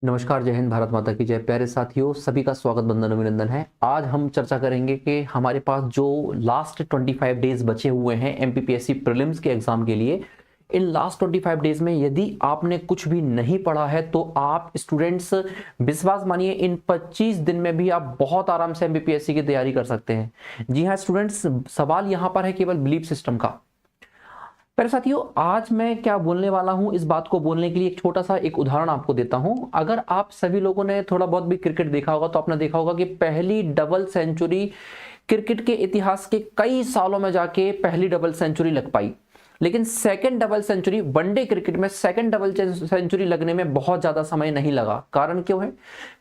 नमस्कार, जय हिंद, भारत माता की जय। प्यारे साथियों, सभी का स्वागत, बंदन अभिनंदन है। आज हम चर्चा करेंगे कि हमारे पास जो लास्ट 25 डेज बचे हुए हैं एमपीपीएससी प्रीलिम्स के एग्जाम के लिए, इन लास्ट 25 डेज में यदि आपने कुछ भी नहीं पढ़ा है तो आप स्टूडेंट्स विश्वास मानिए इन 25 दिन में भी आप बहुत आराम से एमपीपीएससी की तैयारी कर सकते हैं। जी हाँ स्टूडेंट्स, सवाल यहां पर है केवल बिलीफ सिस्टम का। पर साथियों, आज मैं क्या बोलने वाला हूं, इस बात को बोलने के लिए एक छोटा सा एक उदाहरण आपको देता हूं। अगर आप सभी लोगों ने थोड़ा बहुत भी क्रिकेट देखा होगा तो आपने देखा होगा कि पहली डबल सेंचुरी क्रिकेट के इतिहास के कई सालों में जाके पहली डबल सेंचुरी लग पाई, लेकिन second double century one day cricket में सेकंड डबल सेंचुरी लगने में बहुत ज्यादा समय नहीं लगा। कारण क्यों है?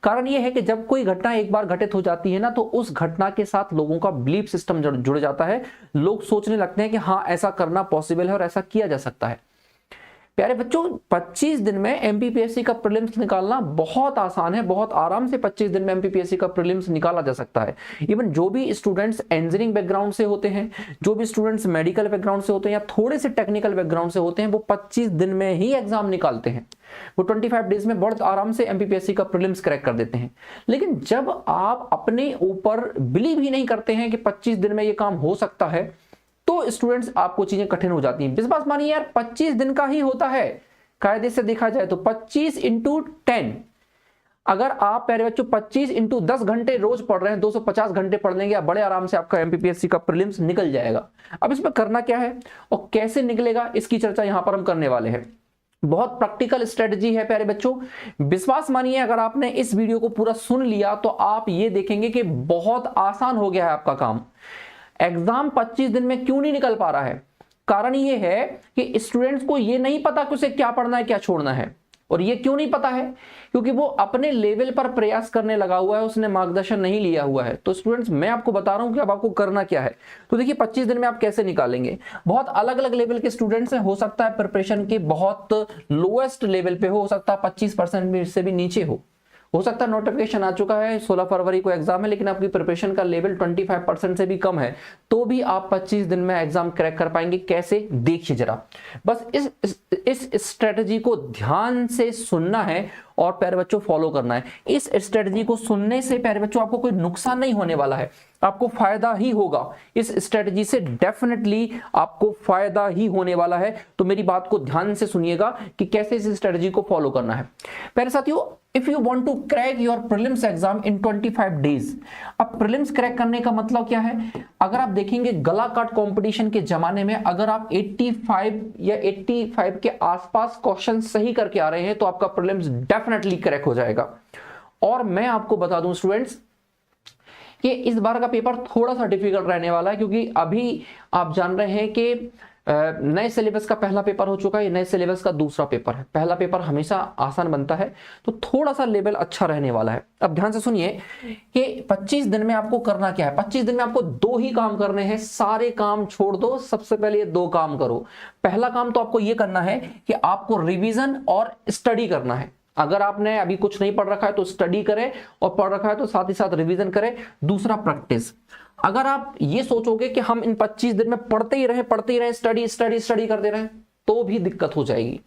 कारण यह है कि जब कोई घटना एक बार घटित हो जाती है ना, तो उस घटना के साथ लोगों का बिलीफ सिस्टम जुड़ जाता है। लोग सोचने लगते हैं कि हाँ, ऐसा करना पॉसिबल है और ऐसा किया जा सकता है। प्यारे बच्चों, 25 दिन में एमपीपीएससी का प्रीलिम्स निकालना बहुत आसान है। बहुत आराम से 25 दिन में एमपीपीएससी का प्रीलिम्स निकाला जा सकता है। इवन जो भी स्टूडेंट्स इंजीनियरिंग बैकग्राउंड से होते हैं, जो भी स्टूडेंट्स मेडिकल बैकग्राउंड से होते हैं या थोड़े से टेक्निकल बैकग्राउंड से होते हैं, वो 25 दिन में ही एग्जाम निकालते हैं। वो 25 डेज में बहुत आराम से एमपीपीएससी का प्रीलिम्स क्रैक कर देते हैं। लेकिन जब आप अपने ऊपर बिलीव ही नहीं करते हैं कि 25 दिन में ये काम हो सकता है, तो स्टूडेंट्स आपको चीजें कठिन हो जाती हैं। विश्वास मानिए यार, 25 दिन का ही होता है। कायदे से देखा जाए तो 25 इंटू 10, अगर आप प्यारे बच्चों 25 इंटू 10 घंटे रोज पढ़ रहे हैं, 250 घंटे पढ़ लेंगे, बड़े आराम से आपका एमपीपीएससी का प्रीलिम्स निकल जाएगा। अब इसमें करना क्या है और कैसे निकलेगा, इसकी चर्चा यहां पर हम करने वाले हैं। बहुत प्रैक्टिकल स्ट्रेटजी है प्यारे बच्चों। विश्वास मानिए, अगर आपने इस वीडियो को पूरा सुन लिया तो आप ये देखेंगे कि बहुत आसान हो गया है आपका काम। एग्जाम 25 दिन में क्यों नहीं निकल पा रहा है? कारण यह है कि स्टूडेंट्स को यह नहीं पता कि उसे क्या पढ़ना है, क्या छोड़ना है। और ये क्यों नहीं पता है? क्योंकि वो अपने लेवल पर प्रयास करने लगा हुआ है, उसने मार्गदर्शन नहीं लिया हुआ है। तो स्टूडेंट्स, मैं आपको बता रहा हूं कि अब आपको करना क्या है। तो देखिए, 25 दिन में आप कैसे निकालेंगे। बहुत अलग अलग लेवल के स्टूडेंट्स हैं। हो सकता है प्रिपरेशन के बहुत लोएस्ट लेवल पे हो सकता है 25% से भी नीचे हो सकता है नोटिफिकेशन आ चुका है, 16 फरवरी को एग्जाम है, लेकिन आपकी प्रिपरेशन का लेवल 25% से भी कम है, तो भी आप 25 दिन में एग्जाम क्रैक कर पाएंगे। कैसे? देखिए जरा, बस इस स्ट्रेटजी को ध्यान से सुनना है और प्यारे बच्चों फॉलो करना है। इस स्ट्रेटजी को सुनने से प्यारे बच्चों आपको कोई नुकसान नहीं होने वाला है, आपको फायदा ही होगा। इस स्ट्रेटजी से डेफिनेटली आपको फायदा ही होने वाला है। तो मेरी बात को ध्यान से सुनिएगा कि कैसे इस स्ट्रेटजी को फॉलो करना है। प्यारे साथियों, if you want to crack your prelims exam in 25 days. अब प्रीलिम्स क्रैक करने का मतलब क्या है? अगर आप देखेंगे गला काट कंपटीशन के जमाने में, अगर आप 85 या 85 के आसपास क्वेश्चन सही करके आ रहे हैं तो आपका प्रीलिम्स डेफिनेटली क्रैक हो जाएगा। और मैं आपको बता दूं स्टूडेंट्स कि इस बार का पेपर थोड़ा सा डिफिकल्ट रहने वाला है, क्योंकि अभी आप जान रहे हैं कि नए सिलेबस का पहला पेपर हो चुका है, नए सिलेबस का दूसरा पेपर है। पहला पेपर हमेशा आसान बनता है, तो थोड़ा सा लेवल अच्छा रहने वाला है। अब ध्यान से सुनिए कि 25 दिन में आपको करना क्या है। 25 दिन में आपको दो ही काम करने हैं। सारे काम छोड़ दो, सबसे पहले ये दो काम करो। पहला काम तो आपको ये करना है कि आपको रिवीजन और स्टडी करना है। अगर आपने अभी कुछ नहीं पढ़ रखा है तो स्टडी करें, और पढ़ रखा है तो साथ ही साथ रिवीजन करें। दूसरा, प्रैक्टिस। अगर आप ये सोचोगे कि हम इन 25 दिन में पढ़ते ही रहे, स्टडी स्टडी स्टडी करते रहें, तो भी दिक्कत हो जाएगी।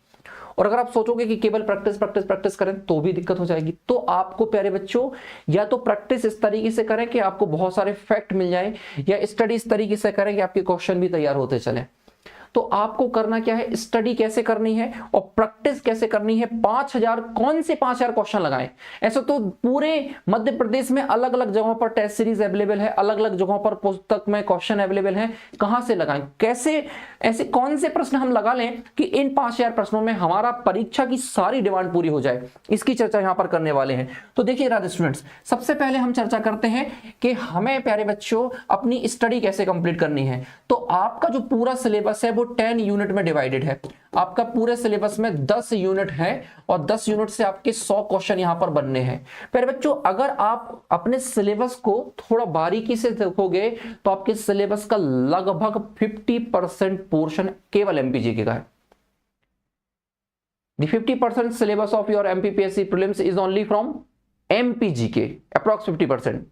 और अगर आप सोचोगे कि केवल प्रैक्टिस प्रैक्टिस प्रैक्टिस करें, तो भी दिक्कत हो जाएगी। तो आपको प्यारे बच्चों, या तो प्रैक्टिस इस तरीके से करें कि आपको बहुत सारे फैक्ट मिल जाए, या स्टडी इस तरीके से करें कि आपके क्वेश्चन भी तैयार होते चले। तो आपको करना क्या है, स्टडी कैसे करनी है और प्रैक्टिस कैसे करनी है। 5000 कौन से 5000 क्वेश्चन लगाएं? ऐसे तो पूरे मध्य प्रदेश में अलग अलग जगहों पर टेस्ट सीरीज अवेलेबल है, अलग अलग जगहों पर पुस्तक में क्वेश्चन अवेलेबल है। कहां से लगाएं, कैसे, ऐसे कौन से प्रश्न हम लगा लें कि इन 5000 प्रश्नों में हमारा परीक्षा की सारी डिमांड पूरी हो जाए। इसकी चर्चा यहां पर करने वाले हैं। तो देखिए राधे स्टूडेंट्स, सबसे पहले हम चर्चा करते हैं कि हमें प्यारे बच्चों अपनी स्टडी कैसे कंप्लीट करनी है। तो आपका जो पूरा सिलेबस है वो 10 यूनिट में डिवाइडेड है। आपका पूरे सिलेबस में 10 यूनिट है और 10 यूनिट से आपके 100 क्वेश्चन यहां पर बनने हैं। प्यारे बच्चों, अगर आप अपने सिलेबस को थोड़ा बारीकी से देखोगे तो आपके सिलेबस का लगभग 50% पोर्शन केवल एमपीजीके का है। The 50% syllabus of your MPPSC prelims is only from MPGK, approx 50%।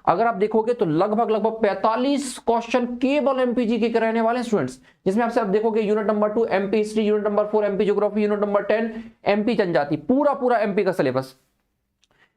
अगर आप देखोगे तो लगभग 45 क्वेश्चन केवल एमपीजीके के रहने वाले स्टूडेंट्स, जिसमें आपसे आप देखोगे unit number 2 MP history, unit number 4 MP geography, unit number 10 MP जनजाति, पूरा एमपी का सिलेबस।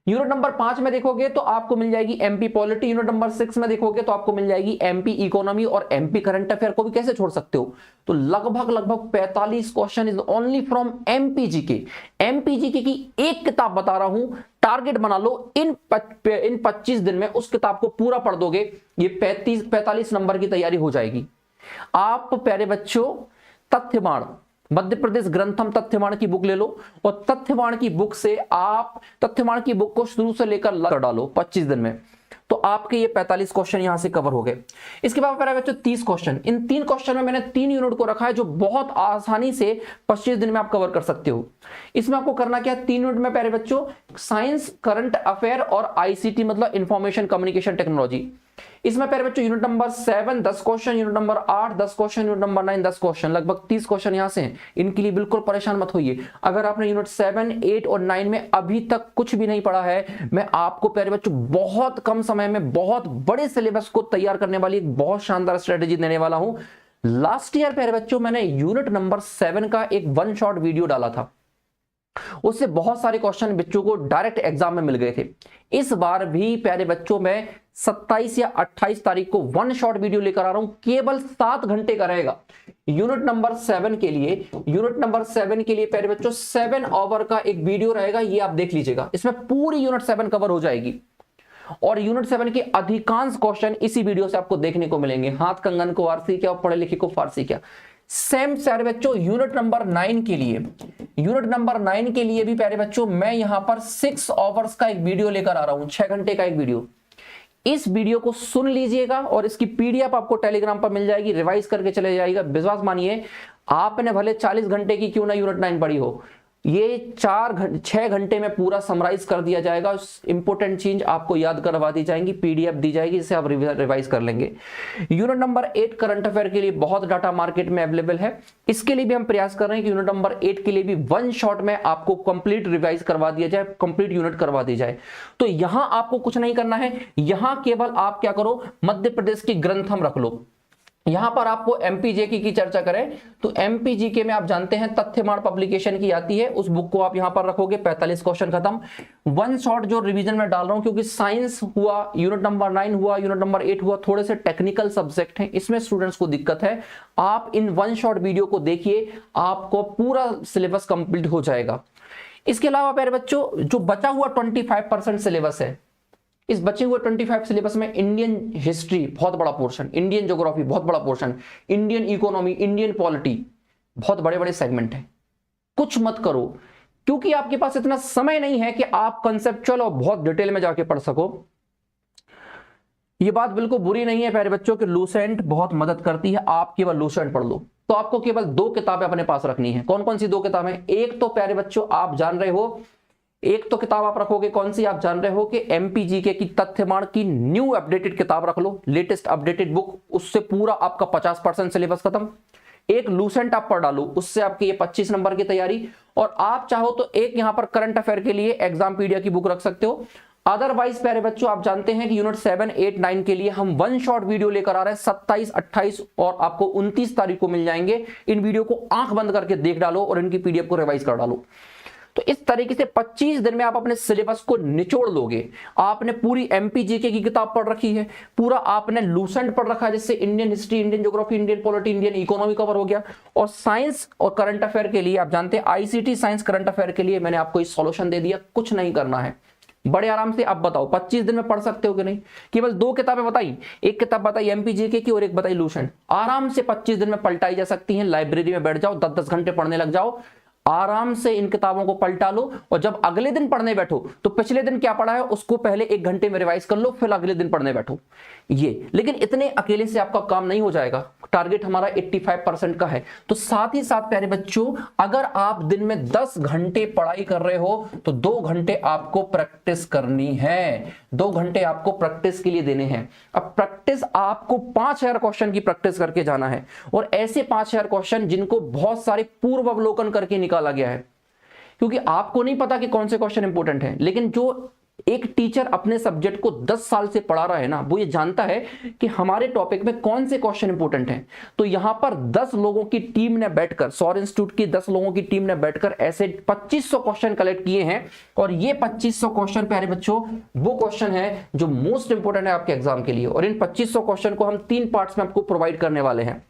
यूनिट नंबर 5 में देखोगे तो आपको मिल जाएगी एमपी पॉलिटी, यूनिट नंबर 6 में देखोगे तो आपको मिल जाएगी एमपी इकोनॉमी, और एमपी करंट अफेयर को भी कैसे छोड़ सकते हो। तो लगभग 45 question is only from MP GK. MP GK की एक किताब बता रहा हूं, टारगेट बना लो इन 25 दिन में उस किताब को पूरा पढ़ दोगे, ये 45 नंबर की तैयारी हो जाएगी। आप प्यारे बच्चों तथ्यवाण, मध्य प्रदेश ग्रंथम तथ्यवाण की बुक ले लो, और तथ्यवाण की बुक से आप तथ्यवाण की बुक को शुरू से लेकर कर डालो 25 दिन में, तो आपके ये 45 क्वेश्चन यहां से कवर हो गए। इसके बाद मेरा बच्चों 30 क्वेश्चन, इन 3 क्वेश्चन में मैंने 3 यूनिट को रखा है जो बहुत आसानी से 25 दिन में आप कवर कर सकते हो। इसमें आपको करना क्या है, 3 यूनिट में प्यारे बच्चों साइंस, करंट अफेयर और आईसीटी मतलब इंफॉर्मेशन कम्युनिकेशन टेक्नोलॉजी। इसमें प्यारे बच्चों unit number 7 10 question, unit number 8 10 question, unit number 9 10 question, लगभग 30 क्वेश्चन यहां से हैं। इनके लिए बिल्कुल परेशान मत होइए। अगर आपने यूनिट 7 8 और 9 में अभी तक कुछ भी नहीं पढ़ा है, मैं आपको प्यारे बच्चों बहुत कम समय में बहुत बड़े सिलेबस को तैयार करने वाली एक बहुत शानदार स्ट्रेटेजी देने वाला हूं। लास्ट ईयर प्यारे बच्चों मैंने यूनिट नंबर 7 का एक 1 शॉट वीडियो डाला था, उससे बहुत सारे क्वेश्चन बच्चों को डायरेक्ट एग्जाम में मिल गए थे। इस बार भी प्यारे बच्चों मैं 27 या 28 तारीख को 1 शॉट वीडियो लेकर आ रहा हूं, केवल 7 घंटे का रहेगा। यूनिट नंबर 7 के लिए प्यारे बच्चों 7 आवर का एक वीडियो रहेगा, ये आप देख लीजिएगा। इसमें पूरी यूनिट 7 कवर हो जाएगी, और यूनिट 7 के अधिकांश क्वेश्चन इसी वीडियो से आपको देखने को मिलेंगे। हाथ कंगन को वारसी क्या और पढ़े लिखे को फारसी क्या। सेम प्यारे बच्चों यूनिट नंबर 9 के लिए भी प्यारे बच्चों मैं यहां पर 6 आवर्स का एक वीडियो लेकर आ रहा हूं, 6 घंटे का एक वीडियो। इस वीडियो को सुन लीजिएगा और इसकी पीडीएफ आपको टेलीग्राम पर मिल जाएगी, रिवाइज करके चले जाएगा। विश्वास मानिए, आपने भले 40 घंटे की क्यों ना यूनिट 9 पढ़ी हो, ये 6 घंटे में पूरा समराइज कर दिया जाएगा। इंपोर्टेंट चीज आपको याद करवा दी जाएंगी, पीडीएफ दी जाएगी, इसे आप रिवाइज कर लेंगे। यूनिट नंबर 8 करंट अफेयर के लिए बहुत डाटा मार्केट में अवेलेबल है, इसके लिए भी हम प्रयास कर रहे हैं कि यूनिट नंबर 8 के लिए भी 1 शॉट में आपको कंप्लीट रिवाइज करवा दिया जाए, कंप्लीट यूनिट करवा दी जाए। तो यहां आपको कुछ नहीं करना है, यहां केवल आप क्या करो, मध्य प्रदेश की ग्रंथम रख लो। यहां पर आपको एमपीजीके की चर्चा करें तो एमपीजीके में आप जानते हैं तथ्यवाण पब्लिकेशन की आती है, उस बुक को आप यहां पर रखोगे, 45 क्वेश्चन खत्म। 1 शॉट जो रिवीजन में डाल रहा हूं, क्योंकि साइंस हुआ, यूनिट नंबर 9 हुआ, यूनिट नंबर 8 हुआ, थोड़े से टेक्निकल सब्जेक्ट हैं, इसमें स्टूडेंट्स को दिक्कत है। आप इन 1 शॉट वीडियो को देखिए, आपको पूरा सिलेबस कंप्लीट हो जाएगा। इसके अलावा प्यारे बच्चों जो बचा हुआ 25% सिलेबस है, इस बचे हुए 25 सिलेबस में इंडियन हिस्ट्री बहुत बड़ा पोर्शन, इंडियन ज्योग्राफी बहुत बड़ा portion, Indian economy, Indian polity, बहुत बड़े बड़े सेगमेंट हैं। कुछ मत करो, क्योंकि आपके पास इतना समय नहीं है कि आप कंसेप्चुअल और बहुत डिटेल में जाके पढ़ सको। यह बात बिल्कुल बुरी नहीं है प्यारे बच्चों कि लूसेंट बहुत मदद करती है, आप केवल लूसेंट पढ़ लो। तो आपको केवल 2 किताबें अपने पास रखनी है। कौन कौन सी 2 किताबें? एक तो प्यारे बच्चों आप जान रहे हो, एक तो किताब आप रखोगे कौन सी, आप जान रहे हो कि एमपीजीके की तथ्यवाण की न्यू अपडेटेड किताब रख लो, लेटेस्ट अपडेटेड बुक, उससे पूरा आपका 50% सिलेबस खत्म। एक लूसेंट आप पढ़ डालो, उससे आपकी ये 25 नंबर की तैयारी। और आप चाहो तो एक यहां पर करंट अफेयर के लिए एग्जाम पीडिया की बुक रख सकते हो। अदरवाइज प्यारे बच्चों आप जानते हैं कि यूनिट 7 8 9 के लिए हम 1 शॉट वीडियो लेकर आ रहे हैं, 27 28 और आपको 29 तारीख को मिल जाएंगे। इन वीडियो को आंख बंद करके देख डालो और इनकी पीडीएफ को रिवाइज कर डालो। तो इस तरीके से 25 दिन में आप अपने सिलेबस को निचोड़ लोगे। आपने पूरी एमपीजीके की किताब पढ़ रखी है, पूरा आपने लूसेंट पढ़ रखा है, जिससे Indian history, Indian geography, Indian polity, Indian economy cover हो गया। और साइंस और करंट अफेयर के लिए आप जानते हैं आईसीटी साइंस करंट अफेयर के लिए मैंने आपको इस सॉल्यूशन दे दिया, कुछ नहीं करना है, बड़े आराम से। आप बताओ 25 दिन में पढ़ सकते हो कि नहीं? केवल 2 किताबें बताई, एक किताब बताई एमपीजीके की और एक बताई लूसेंट, आराम से 25 दिन में पलटाई जा सकती हैं। लाइब्रेरी में बैठ जाओ, 10-10 घंटे पढ़ने लग जाओ, आराम से इन किताबों को पलटा लो। और जब अगले दिन पढ़ने बैठो तो पिछले दिन क्या पढ़ा है उसको पहले 1 घंटे में रिवाइज कर लो, फिर अगले दिन पढ़ने बैठो। ये लेकिन इतने अकेले से आपका काम नहीं हो जाएगा, टारगेट हमारा 85% का है। तो साथ ही साथ प्यारे बच्चों, अगर आप दिन में 10 घंटे पढ़ाई कर रहे हो तो 2 घंटे आपको प्रैक्टिस करनी है, 2 घंटे आपको प्रैक्टिस के लिए देने हैं। अब प्रैक्टिस आपको 5000 क्वेश्चन की प्रैक्टिस करके जाना है, और ऐसे 5000 क्वेश्चन जिनको बहुत सारे पूर्व अवलोकन करके निकाला गया है, क्योंकि आपको नहीं पता कि कौन से क्वेश्चन इंपोर्टेंट है, लेकिन जो एक टीचर अपने सब्जेक्ट को 10 साल से पढ़ा रहा है ना, वो ये जानता है कि हमारे टॉपिक में कौन से क्वेश्चन इंपोर्टेंट हैं। तो यहां पर 10 लोगों की टीम ने बैठकर, सौर इंस्टीट्यूट की 10 लोगों की टीम ने बैठकर ऐसे 2500 क्वेश्चन कलेक्ट किए हैं, और ये 2500 क्वेश्चन प्यारे बच्चों वो क्वेश्चन है जो मोस्ट इंपोर्टेंट है आपके एग्जाम के लिए। और इन 2500 क्वेश्चन को हम 3 पार्ट्स में आपको प्रोवाइड करने वाले हैं।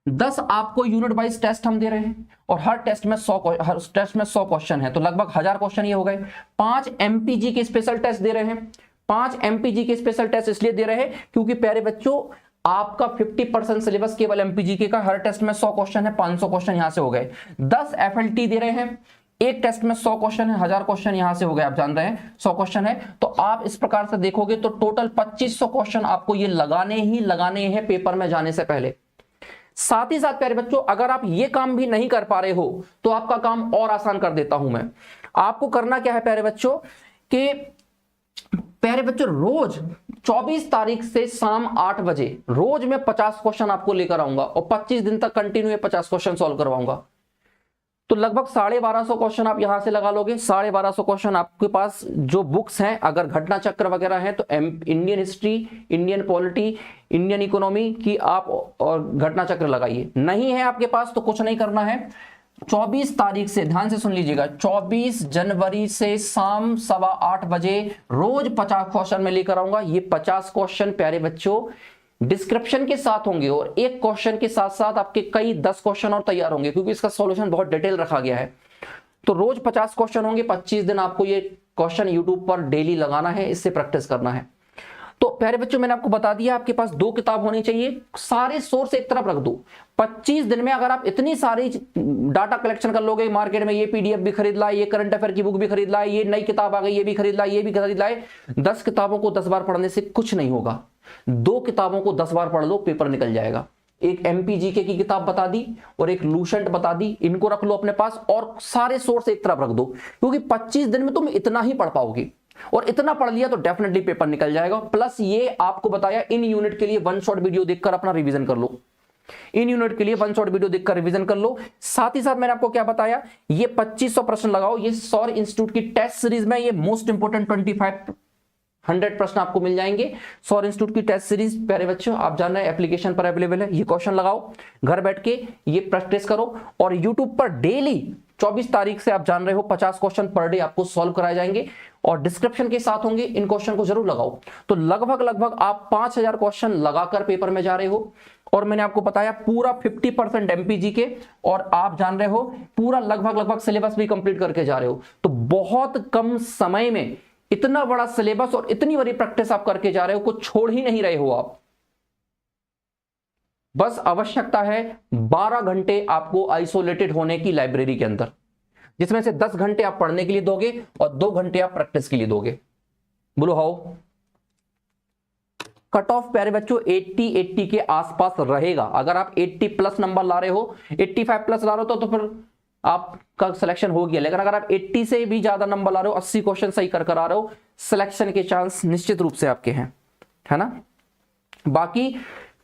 10 आपको यूनिट वाइज टेस्ट हम दे रहे हैं, और हर टेस्ट में 100 क्वेश्चन है, तो लगभग 1000 क्वेश्चन ये हो गए। 5 एमपीजी के स्पेशल टेस्ट दे रहे हैं। 5 एमपीजी के स्पेशल टेस्ट इसलिए दे रहे हैं क्योंकि प्यारे बच्चों आपका 50% सिलेबस केवल एमपीजी का, हर टेस्ट में 100 क्वेश्चन है, 500 क्वेश्चन यहां से हो गए। 10 एफएलटी दे रहे हैं, एक टेस्ट में 100 क्वेश्चन है, 1000 क्वेश्चन यहां से हो गए, आप जान रहे हैं 100 क्वेश्चन है। तो आप इस प्रकार से देखोगे तो टोटल 2500 क्वेश्चन आपको ये लगाने हैं पेपर में जाने से पहले। साथ ही साथ प्यारे बच्चों अगर आप ये काम भी नहीं कर पा रहे हो तो आपका काम और आसान कर देता हूं मैं। आपको करना क्या है प्यारे बच्चों कि प्यारे बच्चों रोज 24 तारीख से शाम 8 बजे रोज मैं 50 क्वेश्चन आपको लेकर आऊंगा, और 25 दिन तक कंटिन्यू 50 क्वेश्चन सॉल्व करवाऊंगा। तो लगभग 1250 क्वेश्चन आप यहां से लगा लोगे। 1250 क्वेश्चन आपके पास जो बुक्स हैं, अगर घटना चक्र वगैरह हैं तो Indian history, Indian polity, Indian economy की आप और घटना चक्र लगाइए। नहीं है आपके पास तो कुछ नहीं करना है। 24 तारीख से ध्यान से सुन लीजिएगा, 24 जनवरी से शाम 8:15 बजे रोज 50 क्वेश्चन में लेकर आऊंगा। ये 50 क्वेश्चन प्यारे बच्चों डिस्क्रिप्शन के साथ होंगे, और एक क्वेश्चन के साथ साथ आपके कई 10 क्वेश्चन और तैयार होंगे, क्योंकि इसका सॉल्यूशन बहुत डिटेल रखा गया है। तो रोज 50 क्वेश्चन होंगे, 25 दिन आपको ये क्वेश्चन यूट्यूब पर डेली लगाना है, इससे प्रैक्टिस करना है। तो प्यारे बच्चों मैंने आपको बता दिया आपके पास 2 किताब होनी चाहिए, सारे सोर्स एक तरफ रख दो। 25 दिन में अगर आप इतनी सारी डाटा कलेक्शन कर लोगे, मार्केट में ये पीडीएफ भी खरीद लाए, ये करंट अफेयर की बुक भी खरीद लाए, ये नई किताब आ गई ये भी खरीद लाए, ये भी खरीद लाए, 10 किताबों को 10 बार पढ़ने से कुछ नहीं होगा। 2 किताबों को 10 बार पढ़ लो, पेपर निकल जाएगा। एक एमपीजीके की किताब बता दी और एक लूसेंट बता दी, इनको रख लो अपने पास, और सारे सोर्स एक तरफ रख दो, क्योंकि 25 दिन में तुम इतना ही पढ़ पाओगे, और इतना पढ़ लिया तो डेफिनेटली पेपर निकल जाएगा। प्लस ये आपको बताया इन यूनिट के लिए 1 शॉर्ट वीडियो देखकर अपना रिवीजन कर लो। इन यूनिट के लिए 1 शॉर्ट वीडियो देखकर रिवीजन कर लो। साथ ही साथ मैंने आपको क्या बताया, ये 2500 प्रश्न लगाओ। ये सौर इंस्टीट्यूट की टेस्ट सीरीज में ये मोस्ट इंपोर्टेंट 2500 प्रश्न आपको मिल जाएंगे। सौर इंस्टीट्यूट की टेस्ट सीरीज प्यारे बच्चों आप जान रहे हैं एप्लीकेशन पर अवेलेबल है। ये क्वेश्चन लगाओ, घर बैठ के ये प्रैक्टिस करो, और यूट्यूब पर डेली 24 तारीख से आप जान रहे हो 50 क्वेश्चन पर डे आपको सॉल्व कराए जाएंगे, और डिस्क्रिप्शन के साथ होंगे। इन क्वेश्चन को जरूर लगाओ। तो लगभग आप 5000 क्वेश्चन लगाकर पेपर में जा रहे हो, और मैंने आपको बताया पूरा 50% एमपीजी के, और आप जान रहे हो पूरा लगभग सिलेबस भी कंप्लीट करके जा रहे हो। तो बहुत कम समय में इतना बड़ा सिलेबस और इतनी बड़ी प्रैक्टिस आप करके जा रहे हो, कुछ छोड़ ही नहीं रहे हो आप। बस आवश्यकता है 12 घंटे आपको आइसोलेटेड होने की लाइब्रेरी के अंदर, जिसमें से 10 घंटे आप पढ़ने के लिए दोगे और 2 घंटे आप प्रैक्टिस के लिए दोगे। बोलो हाउ। कट ऑफ प्यारे बच्चों 80 के आसपास रहेगा। अगर आप 80 प्लस नंबर ला रहे हो, 85 प्लस ला रहे हो तो फिर आपका सिलेक्शन हो गया। लेकिन अगर आप 80 से भी ज्यादा नंबर ला रहे हो, 80 क्वेश्चन सही कर आ रहे हो, सिलेक्शन के चांस निश्चित रूप से आपके हैं, है ना। बाकी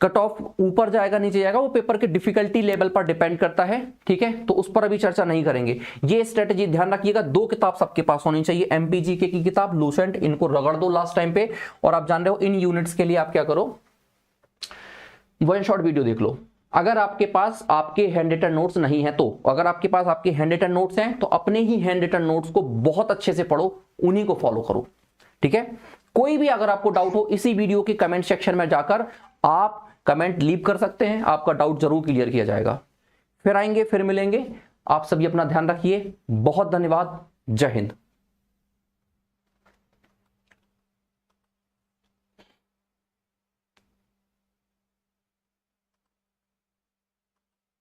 कट ऑफ ऊपर जाएगा नीचे जाएगा वो पेपर के डिफिकल्टी लेवल पर डिपेंड करता है, ठीक है। तो उस पर अभी चर्चा नहीं करेंगे। ये स्ट्रेटेजी ध्यान रखिएगा, 2 किताब सबके पास होनी चाहिए, एमपीजीके की किताब, लूसेंट, इनको रगड़ दो लास्ट टाइम पे। और आप जान रहे हो इन यूनिट्स के लिए आप क्या करो, 1 शॉर्ट वीडियो देख लो। अगर आपके पास आपके हैंड रिटन नोट्स नहीं है तो, अगर आपके पास आपके हैंड रिटन नोट्स हैं तो अपने ही हैंड रिटन नोट्स को बहुत अच्छे से पढ़ो, उन्हीं को फॉलो करो, ठीक है। कोई भी अगर आपको डाउट हो इसी वीडियो के कमेंट सेक्शन में जाकर आप कमेंट लीव कर सकते हैं, आपका डाउट जरूर क्लियर किया जाएगा। फिर आएंगे, फिर मिलेंगे। आप सभी अपना ध्यान रखिए। बहुत धन्यवाद। जय हिंद।